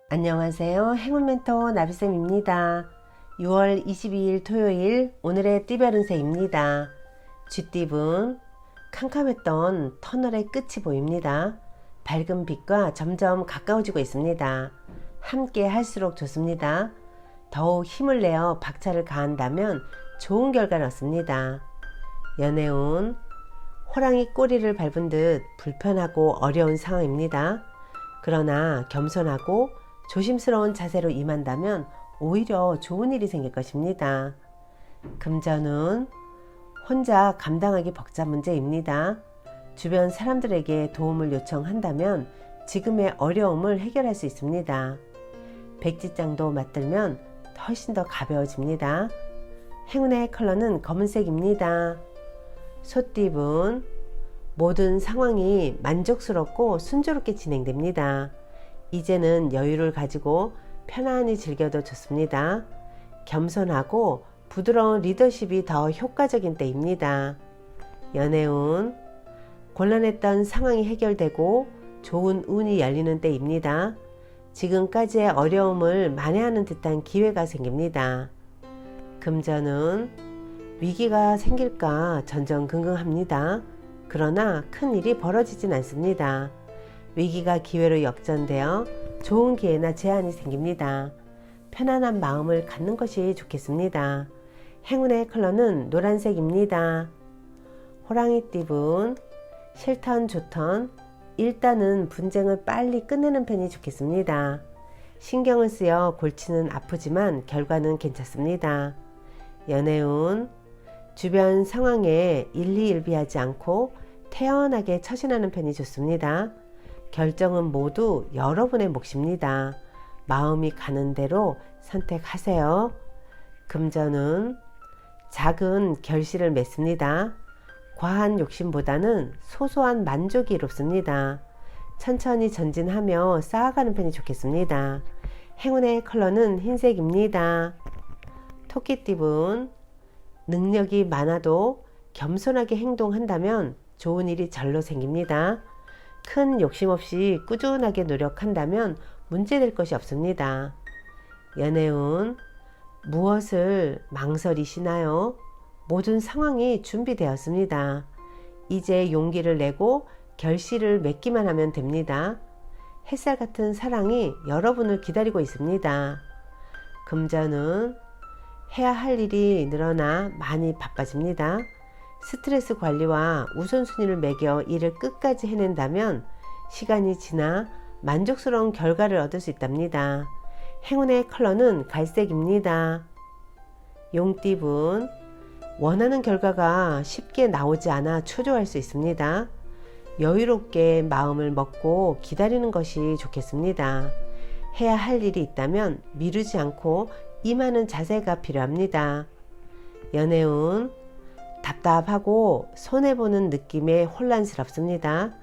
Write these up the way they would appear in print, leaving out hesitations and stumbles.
안녕하세요. 행운 멘토 나비쌤입니다. 6월 22일 토요일 오늘의 띠별 운세입니다. 쥐띠분 캄캄했던 터널의 끝이 보입니다. 밝은 빛과 점점 가까워지고 있습니다. 함께 할수록 좋습니다. 더욱 힘을 내어 박차를 가한다면 좋은 결과를 얻습니다. 연애운 호랑이 꼬리를 밟은 듯 불편하고 어려운 상황입니다. 그러나 겸손하고 조심스러운 자세로 임한다면 오히려 좋은 일이 생길 것입니다. 금전운 혼자 감당하기 벅찬 문제입니다. 주변 사람들에게 도움을 요청한다면 지금의 어려움을 해결할 수 있습니다. 백지장도 맞들면 훨씬 더 가벼워집니다. 행운의 컬러는 검은색입니다. 소띠분 모든 상황이 만족스럽고 순조롭게 진행됩니다. 이제는 여유를 가지고 편안히 즐겨도 좋습니다. 겸손하고 부드러운 리더십이 더 효과적인 때입니다. 연애운 곤란했던 상황이 해결되고 좋은 운이 열리는 때입니다. 지금까지의 어려움을 만회하는 듯한 기회가 생깁니다. 금전운 위기가 생길까 전전긍긍합니다. 그러나 큰 일이 벌어지진 않습니다. 위기가 기회로 역전되어 좋은 기회나 제안이 생깁니다. 편안한 마음을 갖는 것이 좋겠습니다. 행운의 컬러는 노란색입니다. 호랑이띠분 싫던 좋던 일단은 분쟁을 빨리 끝내는 편이 좋겠습니다. 신경을 쓰여 골치는 아프지만 결과는 괜찮습니다. 연애운 주변 상황에 일희일비하지 않고 태연하게 처신하는 편이 좋습니다. 결정은 모두 여러분의 몫입니다. 마음이 가는 대로 선택하세요. 금전은 작은 결실을 맺습니다. 과한 욕심보다는 소소한 만족이 이롭습니다. 천천히 전진하며 쌓아가는 편이 좋겠습니다. 행운의 컬러는 흰색입니다. 토끼띠분 능력이 많아도 겸손하게 행동한다면 좋은 일이 절로 생깁니다. 큰 욕심 없이 꾸준하게 노력한다면 문제될 것이 없습니다. 연애운 무엇을 망설이시나요? 모든 상황이 준비되었습니다. 이제 용기를 내고 결실을 맺기만 하면 됩니다. 햇살 같은 사랑이 여러분을 기다리고 있습니다. 금전은 해야 할 일이 늘어나 많이 바빠집니다. 스트레스 관리와 우선순위를 매겨 일을 끝까지 해낸다면 시간이 지나 만족스러운 결과를 얻을 수 있답니다. 행운의 컬러는 갈색입니다. 용띠분 원하는 결과가 쉽게 나오지 않아 초조할 수 있습니다. 여유롭게 마음을 먹고 기다리는 것이 좋겠습니다. 해야 할 일이 있다면 미루지 않고 임하는 자세가 필요합니다. 연애운 답답하고 손해보는 느낌에 혼란스럽습니다.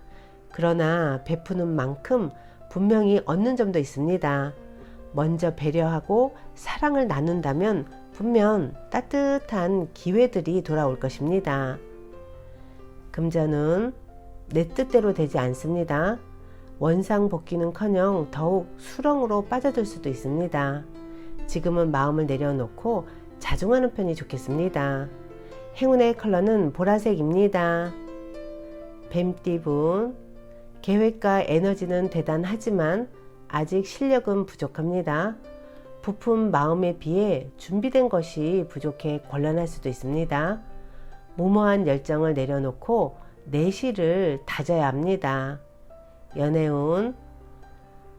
그러나 베푸는 만큼 분명히 얻는 점도 있습니다. 먼저 배려하고 사랑을 나눈다면 분명 따뜻한 기회들이 돌아올 것입니다. 금전은 내 뜻대로 되지 않습니다. 원상복귀는커녕 더욱 수렁으로 빠져들 수도 있습니다. 지금은 마음을 내려놓고 자중하는 편이 좋겠습니다. 행운의 컬러는 보라색입니다. 뱀띠분 계획과 에너지는 대단하지만 아직 실력은 부족합니다. 부푼 마음에 비해 준비된 것이 부족해 곤란할 수도 있습니다. 무모한 열정을 내려놓고 내실을 다져야 합니다. 연애운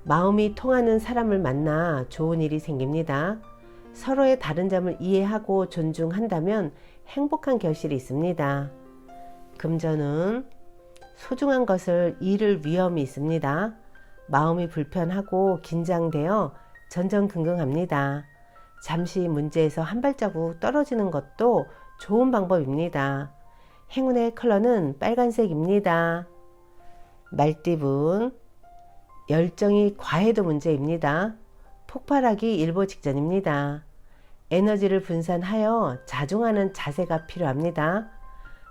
마음이 통하는 사람을 만나 좋은 일이 생깁니다. 서로의 다른 점을 이해하고 존중한다면 행복한 결실이 있습니다. 금전은 소중한 것을 잃을 위험이 있습니다. 마음이 불편하고 긴장되어 전전긍긍합니다. 잠시 문제에서 한 발자국 떨어지는 것도 좋은 방법입니다. 행운의 컬러는 빨간색입니다. 말띠분 열정이 과해도 문제입니다. 폭발하기 일보 직전입니다. 에너지를 분산하여 자중하는 자세가 필요합니다.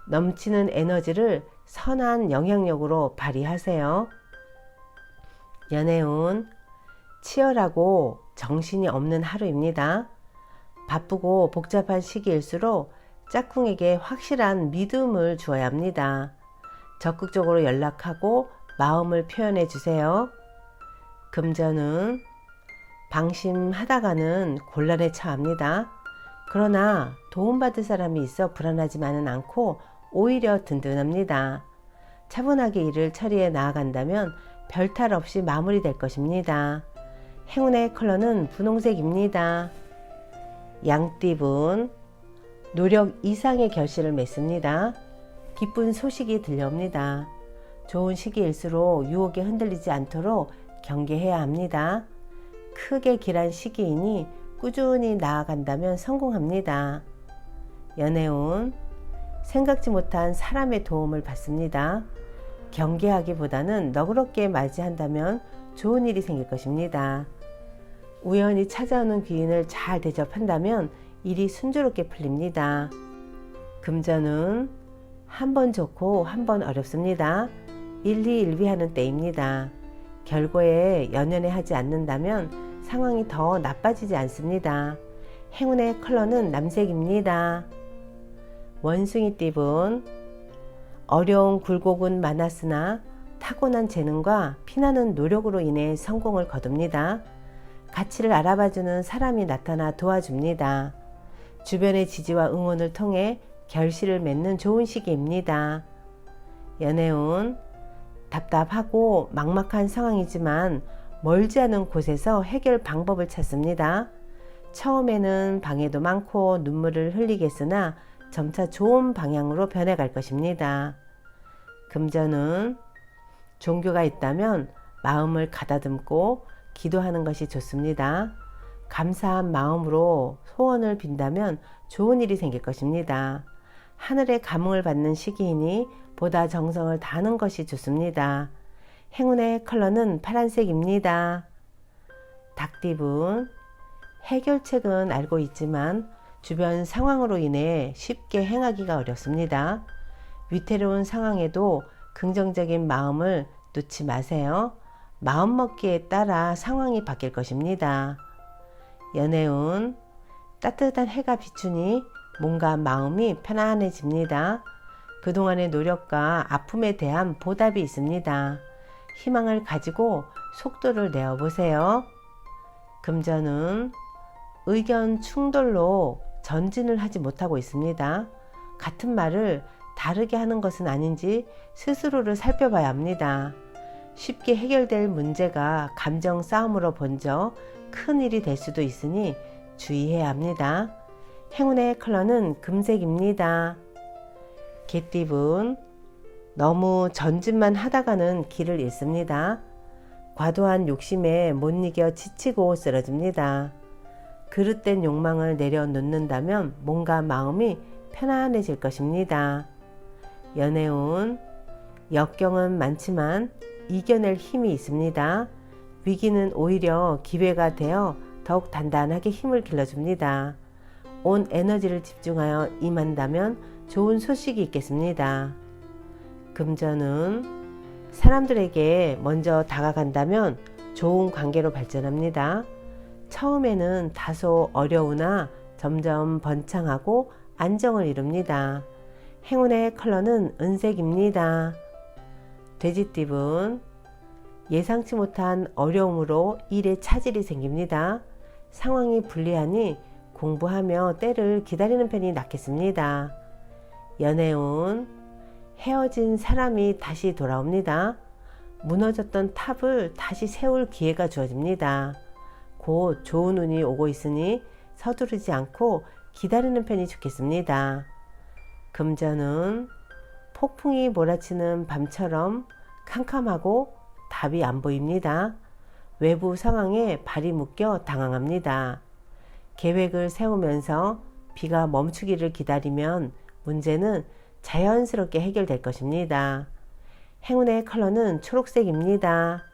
넘치는 에너지를 선한 영향력으로 발휘하세요. 연애운 치열하고 정신이 없는 하루입니다. 바쁘고 복잡한 시기일수록 짝꿍에게 확실한 믿음을 주어야 합니다. 적극적으로 연락하고 마음을 표현해 주세요. 금전은 방심하다가는 곤란에 처합니다. 그러나 도움받을 사람이 있어 불안하지만은 않고 오히려 든든합니다. 차분하게 일을 처리해 나아간다면 별탈 없이 마무리될 것입니다. 행운의 컬러는 분홍색입니다. 양띠분, 노력 이상의 결실을 맺습니다. 기쁜 소식이 들려옵니다. 좋은 시기일수록 유혹에 흔들리지 않도록 경계해야 합니다. 크게 길한 시기이니 꾸준히 나아간다면 성공합니다. 연애운, 생각지 못한 사람의 도움을 받습니다. 경계하기보다는 너그럽게 맞이한다면 좋은 일이 생길 것입니다. 우연히 찾아오는 귀인을 잘 대접한다면 일이 순조롭게 풀립니다. 금전은 한 번 좋고 한 번 어렵습니다. 일희일비하는 때입니다. 결과에 연연해 하지 않는다면 상황이 더 나빠지지 않습니다. 행운의 컬러는 남색입니다. 원숭이띠분, 어려운 굴곡은 많았으나 타고난 재능과 피나는 노력으로 인해 성공을 거둡니다. 가치를 알아봐주는 사람이 나타나 도와줍니다. 주변의 지지와 응원을 통해 결실을 맺는 좋은 시기입니다. 연애운, 답답하고 막막한 상황이지만 멀지 않은 곳에서 해결 방법을 찾습니다. 처음에는 방해도 많고 눈물을 흘리겠으나 점차 좋은 방향으로 변해갈 것입니다. 금전은 종교가 있다면 마음을 가다듬고 기도하는 것이 좋습니다. 감사한 마음으로 소원을 빈다면 좋은 일이 생길 것입니다. 하늘의 감흥을 받는 시기이니 보다 정성을 다하는 것이 좋습니다. 행운의 컬러는 파란색입니다. 닭띠분, 해결책은 알고 있지만 주변 상황으로 인해 쉽게 행하기가 어렵습니다. 위태로운 상황에도 긍정적인 마음을 놓지 마세요. 마음먹기에 따라 상황이 바뀔 것입니다. 연애운, 따뜻한 해가 비추니 몸과 마음이 편안해집니다. 그동안의 노력과 아픔에 대한 보답이 있습니다. 희망을 가지고 속도를 내어보세요. 금전은 의견 충돌로 전진을 하지 못하고 있습니다. 같은 말을 다르게 하는 것은 아닌지 스스로를 살펴봐야 합니다. 쉽게 해결될 문제가 감정 싸움으로 번져 큰 일이 될 수도 있으니 주의해야 합니다. 행운의 컬러는 금색입니다. 개띠분, 너무 전진만 하다가는 길을 잃습니다. 과도한 욕심에 못 이겨 지치고 쓰러집니다. 그릇된 욕망을 내려놓는다면 몸과 마음이 편안해질 것입니다. 연애운, 역경은 많지만 이겨낼 힘이 있습니다. 위기는 오히려 기회가 되어 더욱 단단하게 힘을 길러줍니다. 온 에너지를 집중하여 임한다면 좋은 소식이 있겠습니다. 금전은 사람들에게 먼저 다가간다면 좋은 관계로 발전합니다. 처음에는 다소 어려우나 점점 번창하고 안정을 이룹니다. 행운의 컬러는 은색입니다. 돼지띠분, 예상치 못한 어려움으로 일에 차질이 생깁니다. 상황이 불리하니 공부하며 때를 기다리는 편이 낫겠습니다. 연애운, 헤어진 사람이 다시 돌아옵니다. 무너졌던 탑을 다시 세울 기회가 주어집니다. 곧 좋은 운이 오고 있으니 서두르지 않고 기다리는 편이 좋겠습니다. 금전은 폭풍이 몰아치는 밤처럼 캄캄하고 답이 안 보입니다. 외부 상황에 발이 묶여 당황합니다. 계획을 세우면서 비가 멈추기를 기다리면 문제는 자연스럽게 해결될 것입니다. 행운의 컬러는 초록색입니다.